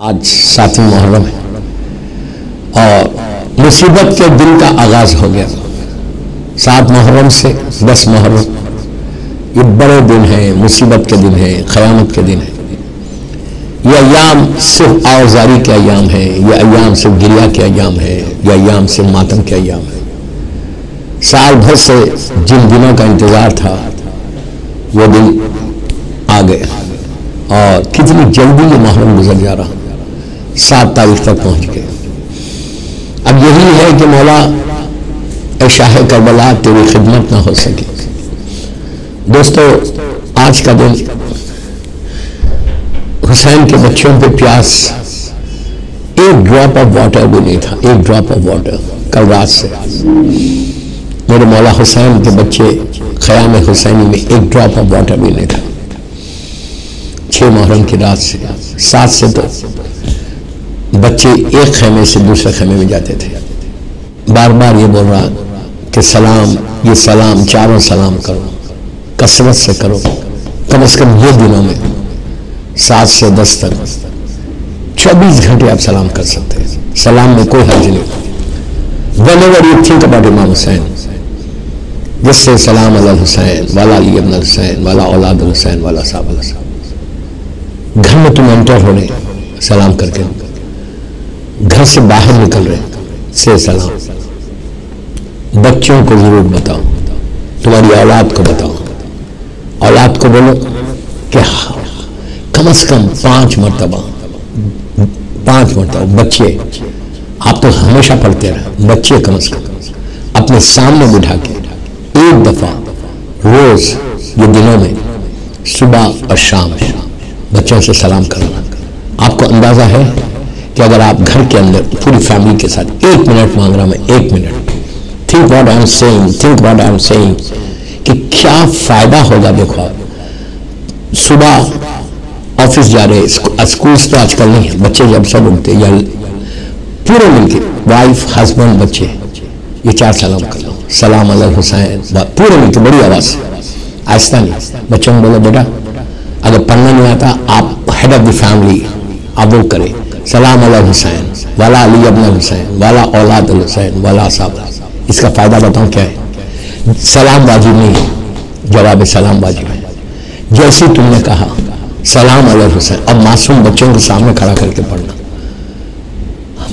آج 7 محرم ہے اور مصیبت کے دن کا آغاز ہو گیا۔ 7 محرم سے 10 محرم یہ بڑے دن ہیں، مصیبت کے دن ہیں، قیامت کے دن ہیں۔ یہ ایام صرف آوازاری کے ایام ہیں، یہ ایام صرف گریہ کے ایام ہیں، یہ ایام صرف ماتم کے ایام ہیں۔ سال بھر سے جن دنوں کا انتظار تھا وہ دن آ گئے اور کتنی جلدی یہ محرم گزر جا رہا، 7 تاریخ تک پہنچ گئے۔ اب یہی ہے کہ مولا اے شاہ کربلا تیری خدمت نہ ہو سکی۔ دوستو، آج کا دن حسین کے بچوں پہ پیاس ایک ڈراپ آف واٹر بھی نہیں تھا، ایک ڈراپ آف واٹر کل رات سے میرے مولا حسین کے بچے خیام حسینی میں ایک ڈراپ آف واٹر بھی نہیں تھا۔ 6 محرم کی رات سے 7 سے تو بچے ایک خیمے سے دوسرے خیمے میں جاتے تھے۔ بار بار یہ بول رہا کہ سلام، یہ سلام چاروں سلام کرو، کثرت سے کرو، کم از کم یہ دنوں میں 7 سے 10 تک 24 گھنٹے آپ سلام کر سکتے ہیں۔ سلام میں کوئی حرج نہیں۔ whenever you think about امام حسین، جس سے سلام علی الحسین والا علی ابن الحسین والا اولاد الحسین والا صاحب اللہ صاحب۔ گھر میں تم انٹر ہو رہے سلام کر کے، گھر سے باہر نکل رہے سے سلام۔ بچوں کو ضرور بتاؤ، تمہاری اولاد کو بتاؤ، اولاد کو بولو کہ کم از کم 5 مرتبہ بچے، آپ تو ہمیشہ پڑھتے رہے، بچے کم از کم اپنے سامنے بٹھا کے ایک دفعہ روز یہ دنوں میں صبح اور شام بچوں سے سلام کرنا۔ آپ کو اندازہ ہے کہ اگر آپ گھر کے اندر پوری فیملی کے ساتھ 1 منٹ مانگ رہا میں، 1 minute, think what I'm saying کہ کیا فائدہ ہوگا۔ دیکھو آپ صبح آفس جا رہے، اسکولز تو آج کل نہیں ہیں، بچے جب سب اٹھتے یا پورے مل کے وائف ہسبینڈ بچے یہ 4 سلام کر لو، سلام علی الحسین، پورے مل کے بڑی آواز سے، آہستہ نہیں۔ بچوں کو بولو بیٹا اگر پڑھنا نہیں آتا آپ ہیڈ آف دی فیملی آپ وہ کرے، سلام علی الحسین والا علی ابن الحسین والا اولاد الحسین والا صاحب۔ اس کا فائدہ بتاؤں کیا ہے؟ سلام واجب نہیں ہے، جواب سلام واجب ہے۔ جیسے تم نے کہا سلام علی الحسین، اب معصوم بچوں کے سامنے کھڑا کر کے پڑھنا۔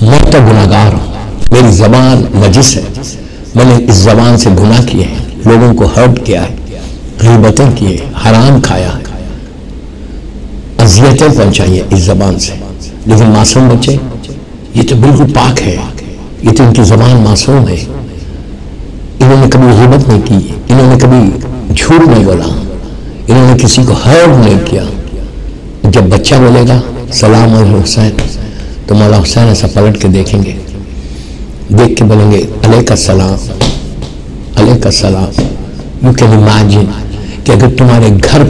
میں تو گناہگار ہوں، میری زبان نجس ہے، میں نے اس زبان سے گناہ کیے ہیں، لوگوں کو ہرٹ کیا ہے، غیبتیں کیے، حرام کھایا ہے، اذیتیں پہنچائی ہیں اس زبان سے۔ لیکن معصوم بچے یہ تو بالکل پاک ہے، یہ تو ان کی زبان معصوم ہے، انہوں نے کبھی غیبت نہیں کی، انہوں نے کبھی جھوٹ نہیں بولا، انہوں نے کسی کو ہرٹ نہیں کیا۔ جب بچہ بولے گا سلام علی حسین تو مولا حسین ایسا پلٹ کے دیکھیں گے، دیکھ کے بولیں گے علیک السلام، علیک السلام۔ یو کین امیجن کہ اگر تمہارے گھر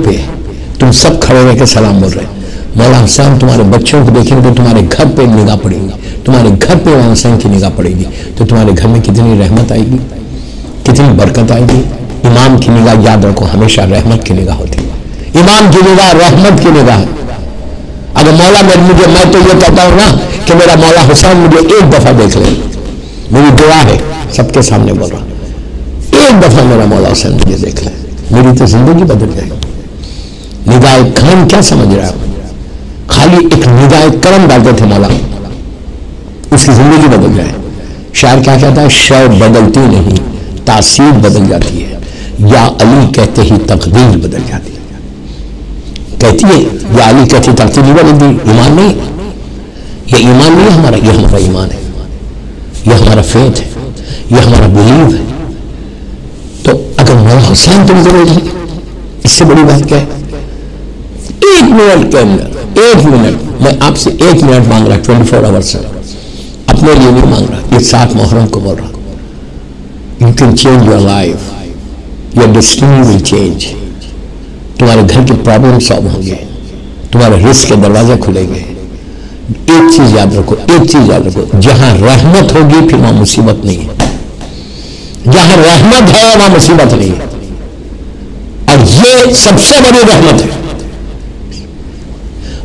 پہ تم سب کھڑے رہ کے سلام بول رہے، مولا حسین تمہارے بچوں کو دیکھیں گے تو تمہارے گھر پہ نگاہ پڑے گی، تمہارے گھر پہ مولا حسین کی نگاہ پڑے گی تو تمہارے گھر میں کتنی رحمت آئے گی، کتنی برکت آئے گی۔ امام کی نگاہ یاد رکھو ہمیشہ رحمت کی نگاہ ہوتی ہے، امام کی نگاہ رحمت کی نگاہ ہے۔ اگر مولا میں تو یہ کہتا ہوں نا کہ میرا مولا حسین مجھے ایک دفعہ دیکھ لے، میری دعا ہے سب کے سامنے بول رہا، ایک دفعہ میرا مولا حسین مجھے دیکھ لے، میری تو زندگی بدل جائے۔ ندائے کرم کیا سمجھ رہا ہے؟ خالی ایک ندائے کرم ڈالتے تھے مولا، اس کی زندگی بدل جائے۔ شاعر کیا کہتا ہے؟ شے بدلتی نہیں تاثیر بدل جاتی ہے، یا علی کہتے ہی تقدیر بدل جاتی ہے۔ کہتی ہے یا علی کہتی تقدیر نہیں بدلتی، ایمان نہیں، یہ ایمان نہیں ہمارا، یہ ہمارا ایمان ہے، یہ ہمارا فیتھ ہے، یہ ہمارا بلیو ہے۔ تو اگر مولا حسین تم ضرور ہے، اس سے بڑی بات کیا ہے؟ 1 منٹ کے اندر 1 منٹ میں آپ سے 1 منٹ مانگ رہا، 24 آور سے اپنے لیے نہیں مانگ رہا، یہ 7 محرم کو بول رہا۔ You can change your life, your destiny will change. تمہارے گھر کے پرابلم سالو ہوں گے، تمہارے رزق کے دروازے کھلیں گے۔ ایک چیز یاد رکھو، جہاں رحمت ہوگی پھر وہاں مصیبت نہیں ہے، جہاں رحمت ہے وہاں مصیبت نہیں ہے، اور یہ سب سے بڑی رحمت ہے۔